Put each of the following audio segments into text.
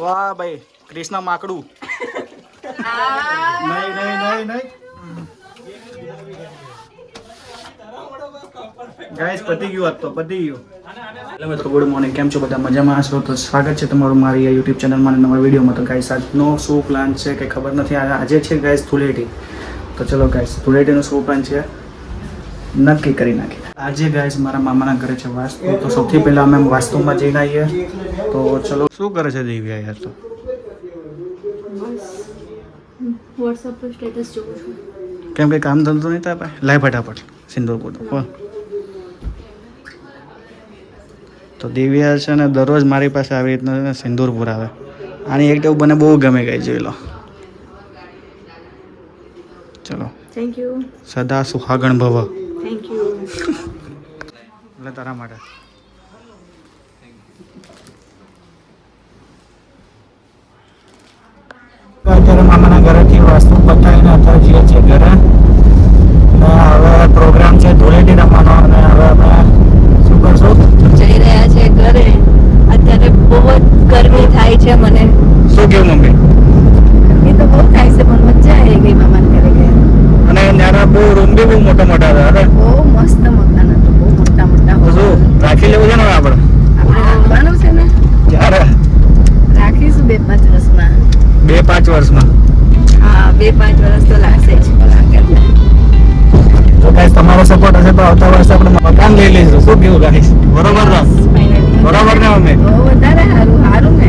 વાહ ભાઈ કૃષ્ણ માકડું નહીં નહીં નહીં નહીં ગાઈસ પતી ગયું આજ તો પતી ગયું. હેલો મિત્રો ગુડ મોર્નિંગ, કેમ છો બધા મજામાં હશો? તો સ્વાગત છે તમારું મારી યુટ્યુબ ચેનલમાં અને નવા વિડીયોમાં. તો ગાઈસ આજનો શું પ્લાન છે કંઈ ખબર નથી. આજે છે ગાઈસ ધૂળેટી. તો ચલો ગાઈસ ધૂળેટીનો શું પ્લાન છે નક્કી કરી નાખીએ. આજે ગાઈસ મારા મામાના ઘરે છે વાસ્તુ. તો સૌથી પહેલાં અમે વાસ્તુમાં જઈને આવીએ. તો ચલો શું કરે છે દિવ્યા યાર? તો વોટ્સએપ પર સ્ટેટસ જોઉં છું. કેમ કે કામ ધંધો નહીં થાય? લાય ફટાફટ સિંદૂર પૂરો. તો દિવ્યા છે ને દરરોજ મારી પાસે આવી રીતના સિંદૂર પુરાવે. આની એક ટેવ મને બહુ ગમે ગઈ, જોઈ લો. ચલો થેન્ક યુ. સદા સુહાગણ ભવ. Thank you. એટલે તારા માટે અત્યારે મામાના ઘરેથી વાસ્તુ પતાવીને અત્યારે જઈએ છીએ ઘરે. હવે પ્રોગ્રામ છે ધૂળેટી રમવાનો અને હવે અમે શું કરશું? જઈ રહ્યા છે ઘરે. અત્યારે બહુ જ ગરમી થાય છે મને. શું કેવું મમ્મી? ગરમી તો બહુ થાય છે પણ મજા આવી ગઈ મામાના ઘરે ગયા. અને ત્યારે બહુ રૂમ બી બહુ મોટા મોટા હતા. અરે બહુ મસ્ત મકાન હતું, બહુ મોટા મોટા. તો શું રાખી લેવું છે ને આપણે? આપણે રહેવાનું છે ને, ક્યારે રાખીશું 2-5 વર્ષમાં. 2-5 વર્ષમાં? હા 2-5 વર્ષ તો લાગશે જ. તો ગાઈસ તમારો સપોર્ટ હશે તો આવતા વર્ષે આપણે મકાન લઈ લઈશું. શું કેવું ગાઈસ? બરોબર ને? બરોબર ને મમ્મી? બહુ વધારે સારું સારું ને.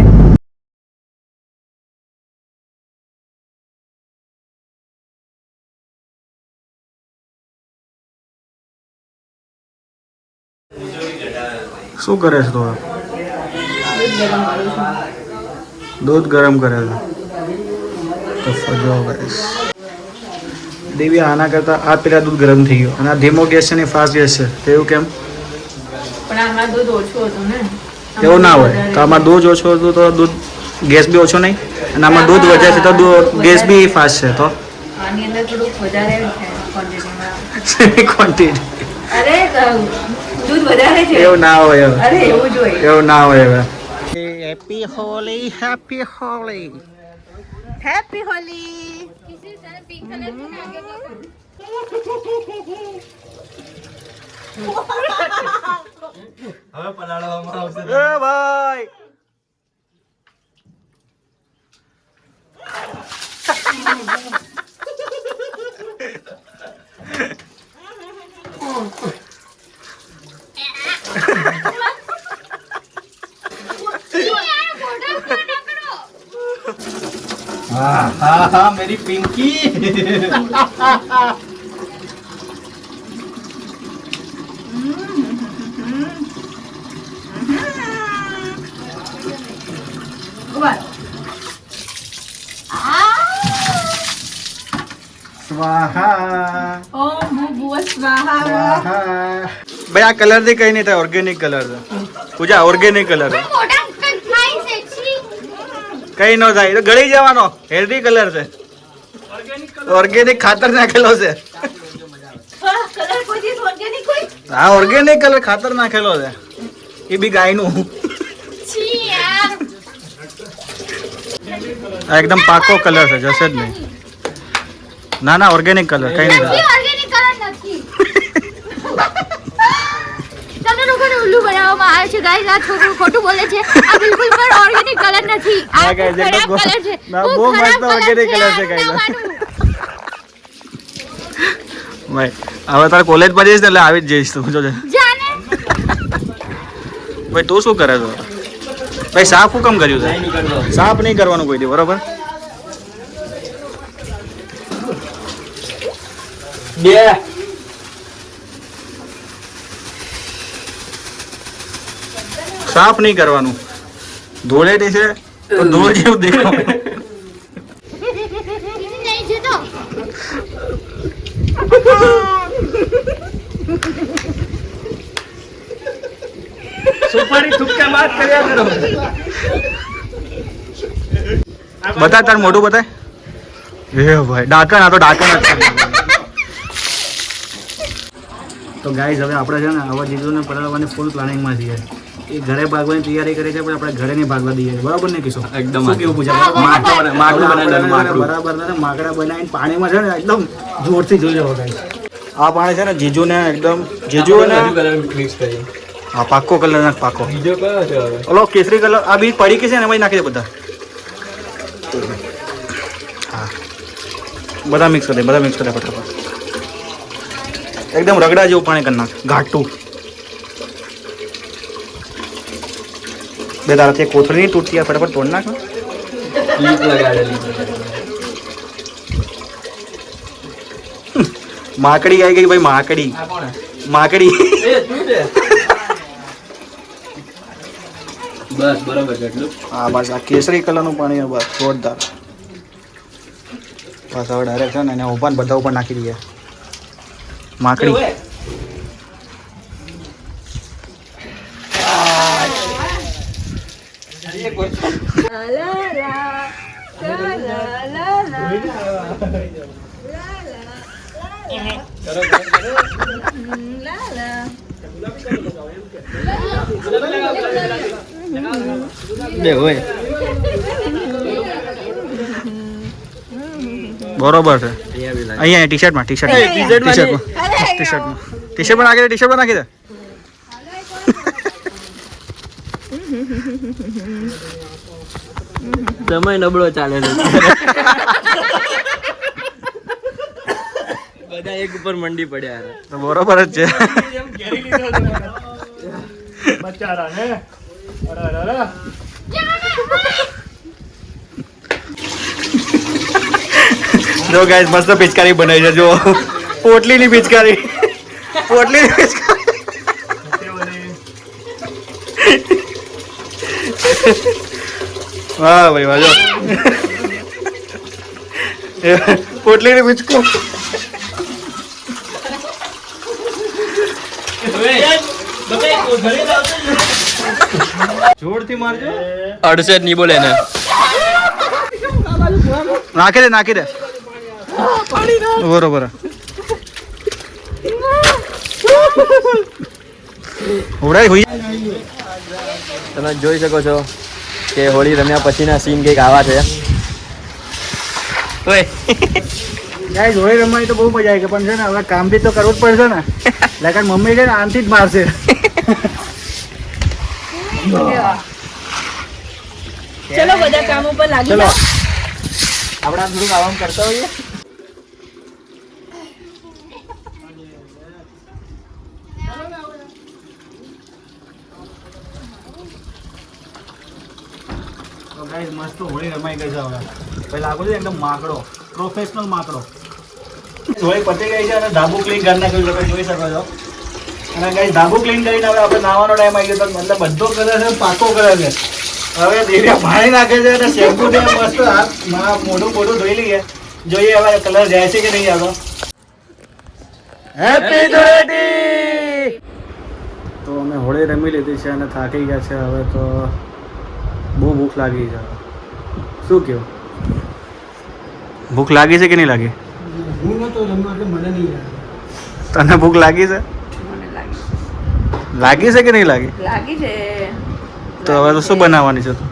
શું કરે છે? તો દૂધ ગરમ કરે છે. તો ફજો ગાઈસ દેવી આના કરતા આ પેલા દૂધ ગરમ થઈ ગયું અને આ ધીમો ગેસ છે ને ફાસ્ટ ગેસ છે. તો એવું કેમ? પણ આમાં દૂધ ઓછું હતું ને. એવું ના હોય. તો આમાં દૂધ ઓછું હતું તો દૂધ ગેસ બી ઓછો નહીં, અને આમાં દૂધ વધારે છે તો ગેસ બી ફાસ્ટ છે. તો આની અંદર થોડુંક વધારે છે ક્વોન્ટિટીમાં. ક્વોન્ટિટી અરે દૂધ વધારે છે. એવું ના હોય. અરે એવું જ હોય. એવું ના હોય. હવે happy Holi, happy Holi, happy Holi. હવે પલાળવામાં આવશે. એ ભાઈ હા હા હા મેરી પિંકી. સ્વાહા ઓમ ભૂભુવ સ્વાહા. સ્વાહા. ભાઈ આ કલર થી કઈ નહીં થાય. ઓર્ગેનિક કલર છે પૂજા, ઓર્ગેનિક કલર છે. કઈ ન થાય, તો ગળી જવાનો. હેલ્ધી કલર છે, ઓર્ગેનિક ખાતર નાખેલો છે. કલર કોઈ દિવસ ઓર્ગેનિક હોય? હા ઓર્ગેનિક કલર ખાતર નાખેલો છે, એ બી ગાયનું. છી યાર. આ એકદમ પાકો કલર છે, જશે જ નહીં. ના ના ઓર્ગેનિક કલર કઈ નહીં થાય. ઓર્ગેનિક કલર નથી. તમને લોકોને ઉલ્લુ બનાવવામાં આવે છે ગાઈસ. આ છોકરો ખોટું બોલે છે. આ બિલકુલ પણ ઓર્ગેનિક કલર નથી. આ હા, guys, ખરાબ એકદમ કલર છે. ના, બહુ ખરાબ મસ્ત organic colour છે, guys. ના માનું. ભાઈ હવે તારે કોલેજ પર જઈશ ને એટલે આવી જ જઈશ તું જોજે. જાને ભાઈ તું શું કરે છે? ભાઈ સાફ હું કેમ કર્યું છે? સાફ નહીં કરવાનું કોઈ દી, બરોબર? બે સાફ નહીં કરવાનું. ધૂળેટી છે તો ધૂળ જેવું દેખાવ. નહીં છે તો સુપારી ઠુક્કા બાદ કર્યા કરો. બતા તાર મોઢું બતાય. એ ભાઈ ડાકણ, આ તો ડાકણ જ છે. તો ગાઈઝ હવે આપણે છે ને આવા જીજુને પડાવવાની ફૂલ પ્લાનિંગમાં છીએ. એ ઘરે ભાગવાની તૈયારી કરી છે પણ આપણે ઘરે નહીં ભાગવા દઈએ છીએ. બરાબર ને કિશોર? એકદમ શું કેવું પૂછે? બરાબર ને માકડા બનાવીને પાણીમાં છે ને એકદમ જોરથી જોઈ લેવો guys. આ પાણી છે ને જીજુને એકદમ જીજુને મિક્સ કરી. હા પાક્કો કલર ના પાક્કો. બીજો કયો છે હવે? ઓલો કેસરી કલર આ બી પડી કે છે ને એમાં નાખી દે બધા. હા બધા મિક્સ કરી દે ફટાફટ. એકદમ રગડા જેવું પાણી કરી નાખ ઘાટું. બે તારાથી કોથળી નહીં તૂટતી આ ફટાફટ તોડ નાખ. લીપ લગાડેલી. માકડી આવી ગઈ ભાઈ માકડી. આ કોણ? માકડી એ તું છે. બસ બરાબર છે એટલું. હા બસ આ કેસરી કલરનું પાણી બસ જોરદાર. બસ હવે ડાયરેક્ટ છે ને એને ઉભા બધા ઉપર નાખી દઈએ માકડી. બરોબર છે. અહીંયા ટી શર્ટમાં નાખી દે. સમય નબળો ચાલે છે. બધા એક ઉપર મંડી પડ્યા. તો બરોબર જ છે. જો ગાઈસ મસ્ત પિચકારી બનાવી છે. જો પોટલીની પિચકારી. વાહ ભાઈ વાહ. જો પોટલીની પિચકો. જોરથી મારજો. અડસઠ નહીં બોલે ને. નાખી દે બરોબર. તમે જોઈ શકો છો કે હોળી રમ્યા પછીના સીન કંઈક આવા છે. ગાઈસ હોળી રમવાની તો બહુ મજા આવી ગઈ પણ છે ને હવે કામ બી તો કરવું જ પડશે ને. લેકન મમ્મી છે ને આમથી જ મારશે. ચલો બધા કામ ઉપર લાગી ચલો આપણે થોડુંક આરામ કરતા હોઈએ. તો ગાઈસ મસ્ત હોળી રમાઈ ગઈ છે હવે. પહેલા લાગુ છે એકદમ માકડો પ્રોફેશનલ માકડો. હોળી પતી ગઈ છે અને ધાબુ ક્લીન કરી નાખ્યું તમે જોઈ શકો છો. અને ગાઈસ ધાબુ ક્લીન કરીને હવે આપણે નાવાનો ટાઈમ આવી ગયો. મતલબ બધો કલર છે પાકો કલર છે. હવે દેવ્યા પાણી નાખે છે અને શેમ્પુ થી મસ્ત મોઢું ધોઈ લઈએ. જોઈએ હવે કલર જાય છે કે નહીં આવતો. હેપી ધૂળેટી. તો અમે હોળી રમી લીધી છે અને થાકી ગયા છે. હવે તો બહુ ભૂખ લાગી છે. શું કહ્યું? ભૂખ લાગી છે કે નહીં લાગી? તને ભૂખ લાગી છે? લાગી છે કે નહીં લાગી? લાગી છે. તો હવે તો શું બનાવવાની છે તું?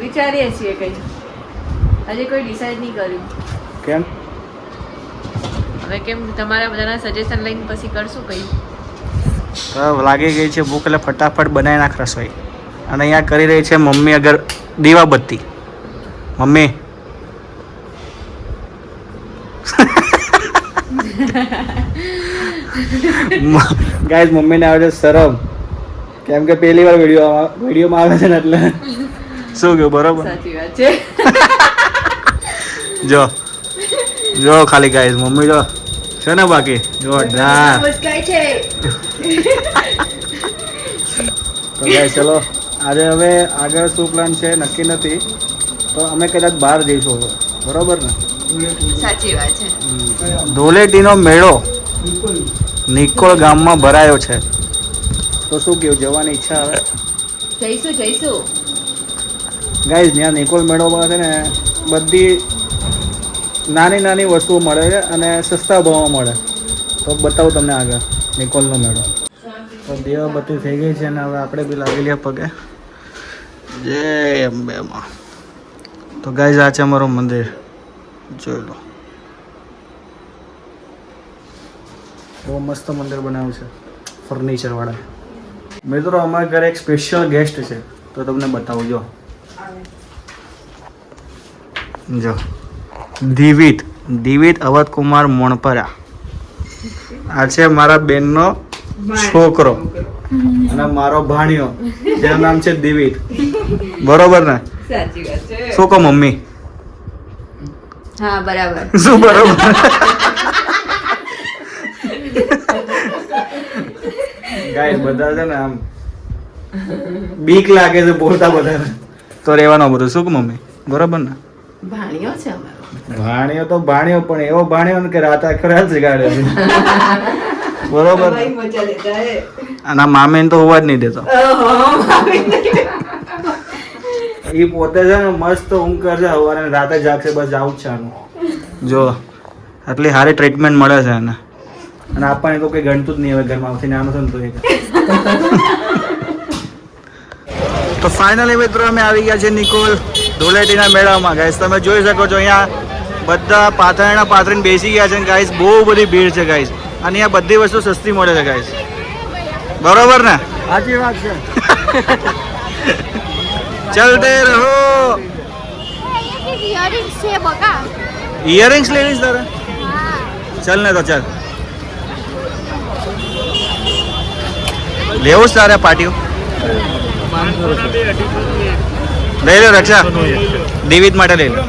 વિચારીએ છીએ કઈ. હજી કોઈ ડિસાઈડ નહીં કર્યું. કેમ? હવે કેમ તમારા બધાના સજેશન લઈને પછી કરશું કઈ. તો લાગી ગઈ છે ભૂખ એટલે ફટાફટ બનાવી નાખ રસોઈ. અને અહીંયા કરી રહી છે મમ્મી અગર દીવાબત્તી. મમ્મી ગાઈસ મમ્મીને આવે છે શરમ. કેમ કે પહેલી વાર વિડીયોમાં આવે છે ને એટલે. શું કહ્યું? બરોબર. સાચી વાત છે. જો ખાલી ગાઈસ મમ્મી જો છે ને બાકી જોરદાર. મુસ્કાય છે. તો ગાઈસ ચલો આજે હવે આગળ શું પ્લાન છે નક્કી નથી. તો અમે કદાચ બહાર જઈશું બરોબર ને. સાચી વાત છે. ધૂળેટીનો મેળો નિકોલ ગામમાં ભરાયો છે. તો શું કેવું? જવાની ઈચ્છા આવે? જઈશું. ગાઈઝ ત્યાં નિકોલ મેળોમાં છે ને બધી નાની વસ્તુઓ મળે છે અને સસ્તા ભાવમાં મળે. તો બતાવું તમને આગળ નિકોલનો મેળો. તો દીવાબત્તી થઈ ગઈ છે અને હવે આપણે બી લાગી લઈએ પગે. જય અંબે માં. તો ગાઈઝ આ છે અમારું મંદિર, જોઈ લો. બહુ મસ્ત મંદિર બનાવ્યું છે ફર્નિચર વાળા. મિત્રો અમારા ઘરે એક સ્પેશિયલ ગેસ્ટ છે તો તમને બતાવું. જો દિવિત અવધ કુમાર મોણપરા. આ છે મારા બેનનો છોકરો અને મારો ભાણિયો જેનું નામ છે દિવિત. બરોબર ને? સાચી વાત છે. શું કહો મમ્મી? હા બરાબર. શું બરોબર? ગાય બધા છે ને આમ બીક લાગે છે બોલતા બધાને, તો રહેવાનું બધું. શું કહો મમ્મી? બરોબર ને? ભાણિયો છે અમારો. ભાણિયો તો ભાણિયો, પણ એવો ભાણિયો ને કે રાત આખો રાત જગાડે. બરોબર. ભાઈ મજા લેતા હે. અને આ મામીને તો હોવા જ નહીં દેતો. એ પોતે છે ને મસ્ત ઊંઘ કરશે, સવારે રાતે જાગશે, બસ આવું જ છે આનું. જો આટલી સારી ટ્રીટમેન્ટ મળે છે એને, અને આપણને તો કઈ ગણતું જ નહીં હવે ઘરમાં આવતી નાનો છે ને તો. તો ફાઇનલી મિત્રો અમે આવી ગયા છે નિકોલ ધૂળેટીના મેળામાં. ગાઈસ તમે જોઈ શકો છો અહીંયા બધા પાથરીને બેસી ગયા છે. ગાઈસ બહુ બધી ભીડ છે ગાઈસ, અને અહીંયા બધી વસ્તુ સસ્તી મળે છે ગાઈસ. બરોબર ને? સાચી વાત છે. ચલતે રહો. ઇયરિંગ્સ છે બકા. ઇયરિંગ્સ લેવીશ તારે? ચલ ને તો ચાલ લેવું તારે પાટિયું. લઈ લો રક્ષા, દિવિત માટે લઈ લો.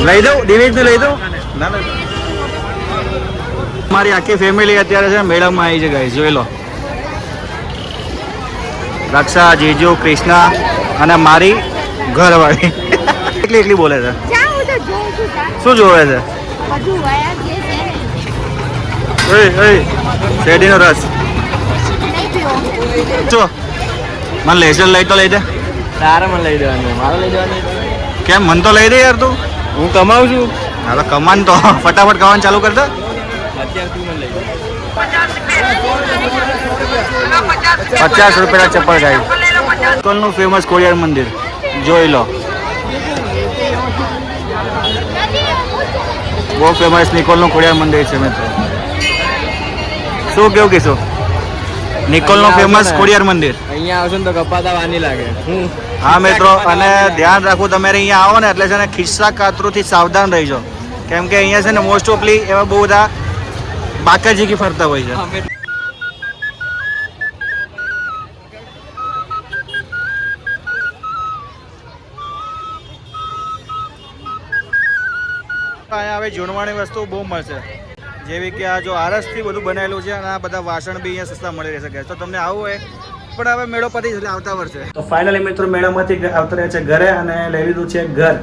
લઈ દઉં દિવિત લઈ દઉં. ના ના, મારી આખી ફેમિલી અત્યારે છે મેળામાં આવી છે ગાઈસ, જોઈ લો. રક્ષા, જીજુ, કૃષ્ણા અને મારી ઘરવાળી એકલી બોલે છે. શું જોવે છે? શેરડીનો રસ. જો મને લેસર લઈ તો લઈ દે. તારે મને લઈ દેવાનું, મારે લઈ દેવાનું. કેમ? મન તો લઈ દે યાર તું. હું કમાઉં છું. હવે કમાન તો ફટાફટ કમાવાનું ચાલુ કરતા. અત્યારે તું મને લઈ દે. 50 રૂપિયા ચપ્પલ ગાય. નિકોલનું ફેમસ ખોડિયાર મંદિર જોઈ લો. બહુ ફેમસ નિકોલનું ખોડિયાર મંદિર છે મિત્રો. શું કેવું કીધું? નિકોલનું ફેમસ ખોડિયાર મંદિર. અહીંયા આવશો ને તો કપાતા વાની લાગે. હા મિત્રો, અને ધ્યાન રાખવું તમારે અહીંયા આવો ને એટલે છે ને ખિસ્સા કાતરુથી સાવધાન રહીજો, કેમ કે અહીંયા છે ને મોસ્ટ ઓફલી એવા બહુ બધા બાકાજીકી ફરતા હોય છે. અહીંયા હવે જૂનવાણી વસ્તુ બહુ મળશે, જેવી કે આ જો આરસથી બધું બનાવેલું છે, અને આ બધા વાસણ બી અહીંયા સસ્તા મળી રહેશે. તો તમને આવું હોય પણ હવે મેળો પતી એટલે આવતા વર્ષે. તો ફાઇનલી મિત્રો મેળામાંથી આવતા રહ્યા છે ઘરે અને લઈ લીધું છે ઘર.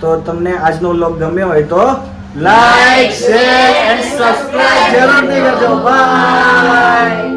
તો તમને આજનો વ્લોગ ગમ્યો હોય તો લાઈક, શેર એન્ડ સબસ્ક્રાઇબ જરૂરથી કરજો. બાય.